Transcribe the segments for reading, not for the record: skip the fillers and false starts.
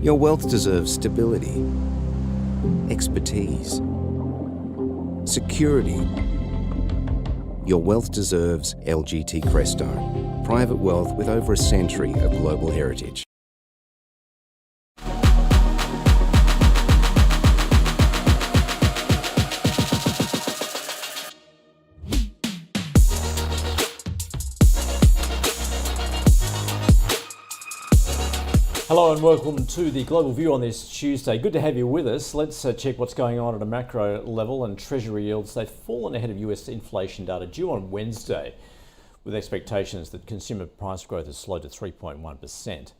Your wealth deserves stability, expertise, security. Your wealth deserves LGT Cresto, private wealth with over a century of global heritage. Hello and welcome to the Global View on this Tuesday. Good to have you with us. Let's check what's going on at a macro level, and Treasury yields, they've fallen ahead of US inflation data due on Wednesday, with expectations that consumer price growth has slowed to 3.1%.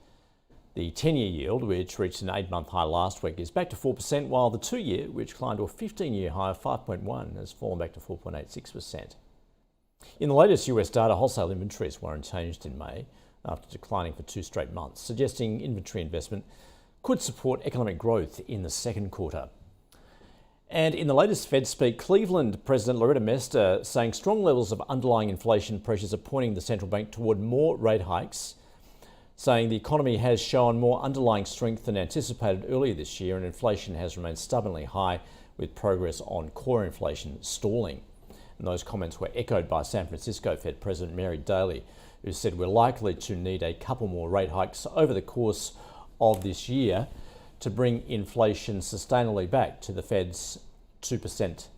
The 10-year yield, which reached an 8-month high last week, is back to 4%, while the 2-year, which climbed to a 15-year high of 5.1, has fallen back to 4.86%. In the latest US data, wholesale inventories were unchanged in May, after declining for 2 straight months, suggesting inventory investment could support economic growth in the second quarter. And in the latest Fed speak, Cleveland President Loretta Mester saying strong levels of underlying inflation pressures are pointing the central bank toward more rate hikes, saying the economy has shown more underlying strength than anticipated earlier this year, and inflation has remained stubbornly high, with progress on core inflation stalling. And those comments were echoed by San Francisco Fed President Mary Daly, who said we're likely to need a couple more rate hikes over the course of this year to bring inflation sustainably back to the Fed's 2%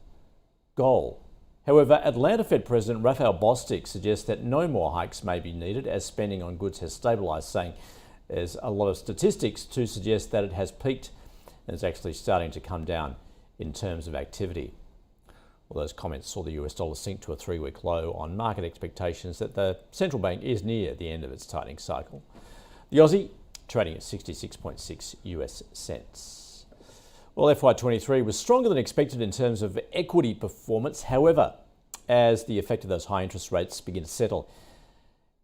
goal. However, Atlanta Fed President Raphael Bostic suggests that no more hikes may be needed as spending on goods has stabilised, saying there's a lot of statistics to suggest that it has peaked and is actually starting to come down in terms of activity. Well, those comments saw the US dollar sink to a 3-week low on market expectations that the central bank is near the end of its tightening cycle. The Aussie trading at 66.6 US cents. Well, FY23 was stronger than expected in terms of equity performance. However, as the effect of those high interest rates begin to settle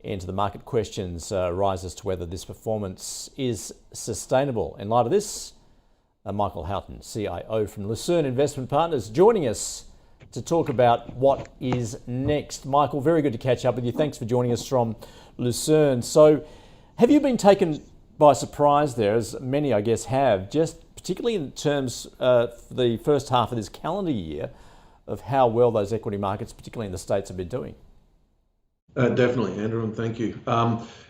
into the market, questions rise as to whether this performance is sustainable. In light of this, Michael Houghton, CIO from Lucerne Investment Partners, joining us to talk about what is next. Michael, very good to catch up with you. Thanks for joining us from Lucerne. So have you been taken by surprise there, as many I guess have, just particularly in terms of the first half of this calendar year, of how well those equity markets, particularly in the States, have been doing? Definitely, Andrew, and thank you.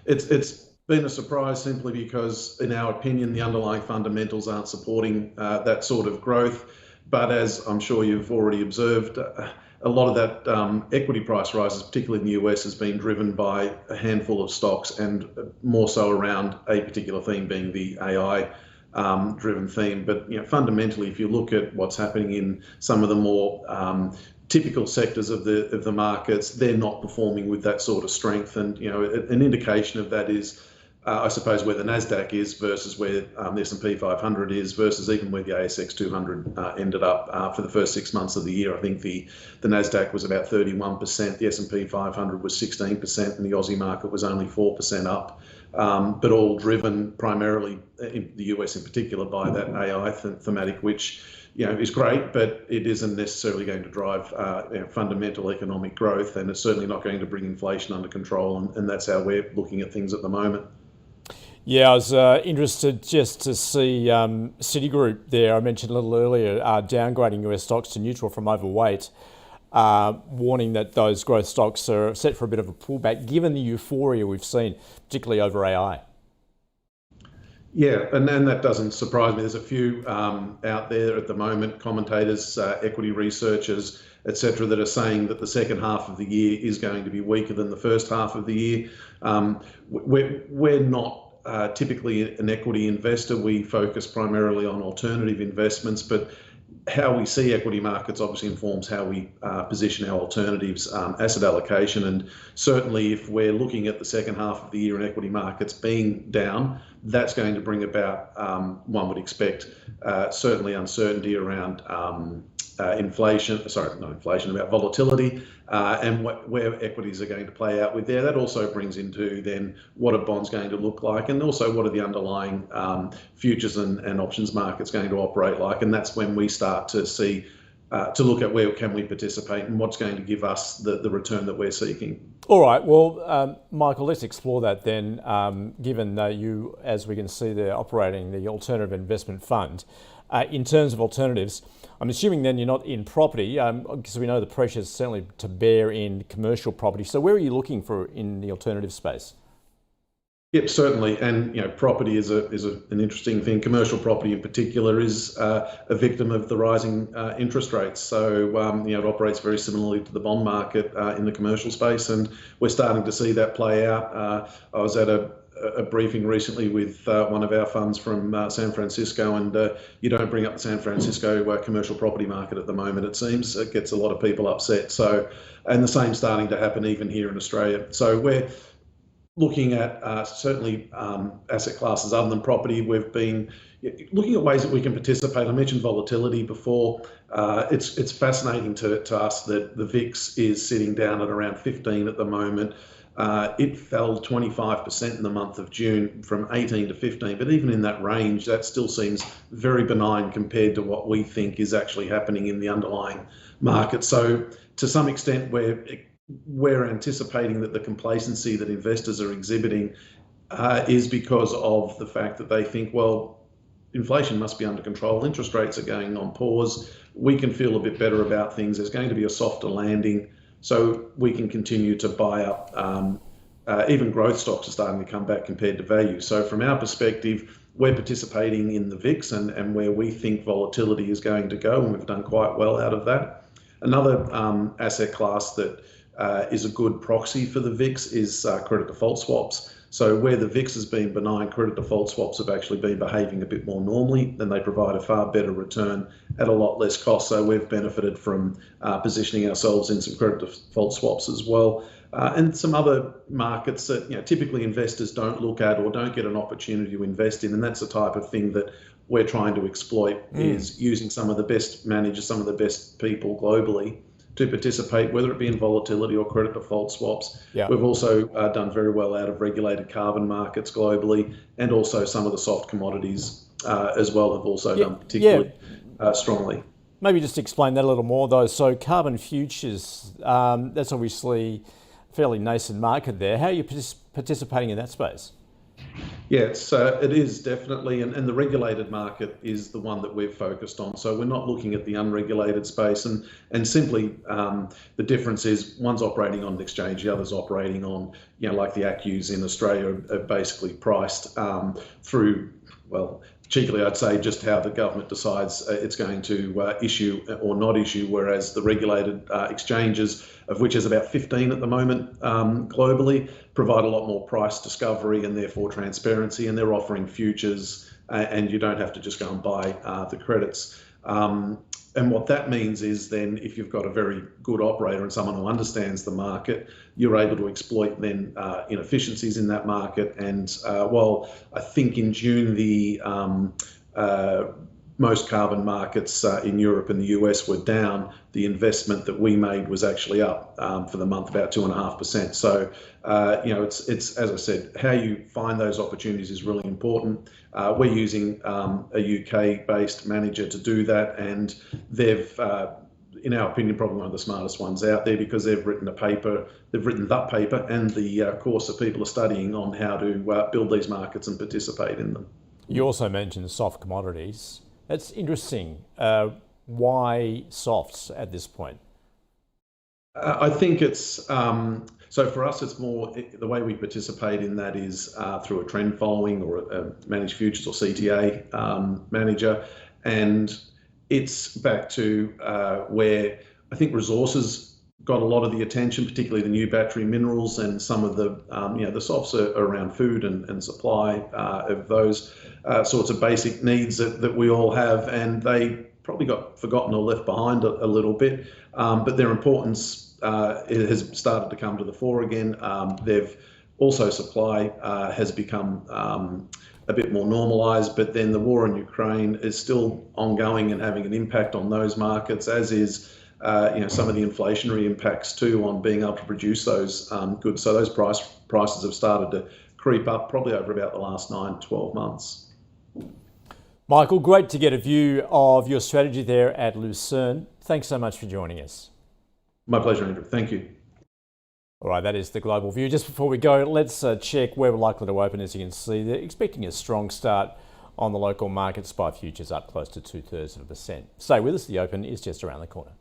It's been a surprise simply because, in our opinion, the underlying fundamentals aren't supporting that sort of growth. But as I'm sure you've already observed, a lot of that equity price rises, particularly in the US, has been driven by a handful of stocks, and more so around a particular theme being the AI driven theme. But fundamentally, if you look at what's happening in some of the more typical sectors of the markets, they're not performing with that sort of strength. And an indication of that is, I suppose, where the Nasdaq is versus where the S&P 500 is versus even where the ASX 200 ended up for the first 6 months of the year. I think the Nasdaq was about 31%, the S&P 500 was 16%, and the Aussie market was only 4% up, but all driven primarily in the US in particular by that AI thematic, which is great, but it isn't necessarily going to drive fundamental economic growth, and it's certainly not going to bring inflation under control, and that's how we're looking at things at the moment. Yeah, I was interested just to see Citigroup there. I mentioned a little earlier, downgrading US stocks to neutral from overweight, warning that those growth stocks are set for a bit of a pullback, given the euphoria we've seen, particularly over AI. Yeah, and that doesn't surprise me. There's a few out there at the moment, commentators, equity researchers, etc., that are saying that the second half of the year is going to be weaker than the first half of the year. We're not typically an equity investor. We focus primarily on alternative investments, but how we see equity markets obviously informs how we position our alternatives asset allocation. And certainly if we're looking at the second half of the year in equity markets being down, that's going to bring about, one would expect, certainly uncertainty around about volatility and where equities are going to play out with there. That also brings into then what are bonds going to look like, and also what are the underlying futures and options markets going to operate like. And that's when we start to see to look at where can we participate and what's going to give us the return that we're seeking. All right, well, Michael, let's explore that then, given that you, as we can see there, operating the Alternative Investment Fund. In terms of alternatives, I'm assuming then you're not in property, because we know the pressure is certainly to bear in commercial property. So where are you looking for in the alternative space? Yep, certainly, and property is an interesting thing. Commercial property, in particular, is a victim of the rising interest rates. So it operates very similarly to the bond market in the commercial space, and we're starting to see that play out. I was at a briefing recently with one of our funds from San Francisco, and you don't bring up the San Francisco commercial property market at the moment. It seems it gets a lot of people upset. So, and the same starting to happen even here in Australia. So we're looking at certainly asset classes other than property. We've been looking at ways that we can participate. I mentioned volatility before. It's fascinating to us that the VIX is sitting down at around 15 at the moment. It fell 25% in the month of June from 18 to 15, but even in that range, that still seems very benign compared to what we think is actually happening in the underlying market. So to some extent, we're anticipating that the complacency that investors are exhibiting is because of the fact that they think, well, inflation must be under control, interest rates are going on pause, we can feel a bit better about things, there's going to be a softer landing, so we can continue to buy up. Even growth stocks are starting to come back compared to value. So from our perspective, we're participating in the VIX and where we think volatility is going to go, and we've done quite well out of that. Another asset class that is a good proxy for the VIX is credit default swaps. So where the VIX has been benign, credit default swaps have actually been behaving a bit more normally, and they provide a far better return at a lot less cost. So we've benefited from positioning ourselves in some credit default swaps as well. And some other markets that typically investors don't look at or don't get an opportunity to invest in, and that's the type of thing that we're trying to exploit, is using some of the best managers, some of the best people globally to participate, whether it be in volatility or credit default swaps. Yeah. We've also done very well out of regulated carbon markets globally, and also some of the soft commodities as well have also done particularly strongly. Maybe just explain that a little more though. So carbon futures, that's obviously a fairly nascent market there. How are you participating in that space? Yeah, it is definitely, and the regulated market is the one that we've focused on. So we're not looking at the unregulated space, and simply the difference is one's operating on an exchange, the other's operating on, like the ACCUs in Australia are basically priced through, well, cheekily I'd say just how the government decides it's going to issue or not issue, whereas the regulated exchanges, of which is about 15 at the moment globally, provide a lot more price discovery and therefore transparency, and they're offering futures and you don't have to just go and buy the credits. And what that means is then if you've got a very good operator and someone who understands the market, you're able to exploit then inefficiencies in that market. And while I think in June the most carbon markets in Europe and the US were down, the investment that we made was actually up for the month about 2.5%. So it's as I said, how you find those opportunities is really important. We're using a UK-based manager to do that, and they've, in our opinion, probably one of the smartest ones out there, because they've written that paper and the course that people are studying on how to build these markets and participate in them. You also mentioned soft commodities. That's interesting. Why softs at this point? I think it's, so for us, it's more, the way we participate in that is through a trend following or a managed futures or CTA manager. And it's back to where I think resources got a lot of the attention, particularly the new battery minerals, and some of the, the softs are around food and supply of those sorts of basic needs that we all have, and they probably got forgotten or left behind a little bit, but their importance it has started to come to the fore again. They've also, supply has become a bit more normalised, but then the war in Ukraine is still ongoing and having an impact on those markets, as is some of the inflationary impacts too on being able to produce those goods. So those prices have started to creep up probably over about the last 9 to 12 months. Michael, great to get a view of your strategy there at Lucerne. Thanks so much for joining us. My pleasure, Andrew. Thank you. All right, that is the global view. Just before we go, let's check where we're likely to open. As you can see, they're expecting a strong start on the local market. SPI futures up close to 2/3%. Stay with us. The open is just around the corner.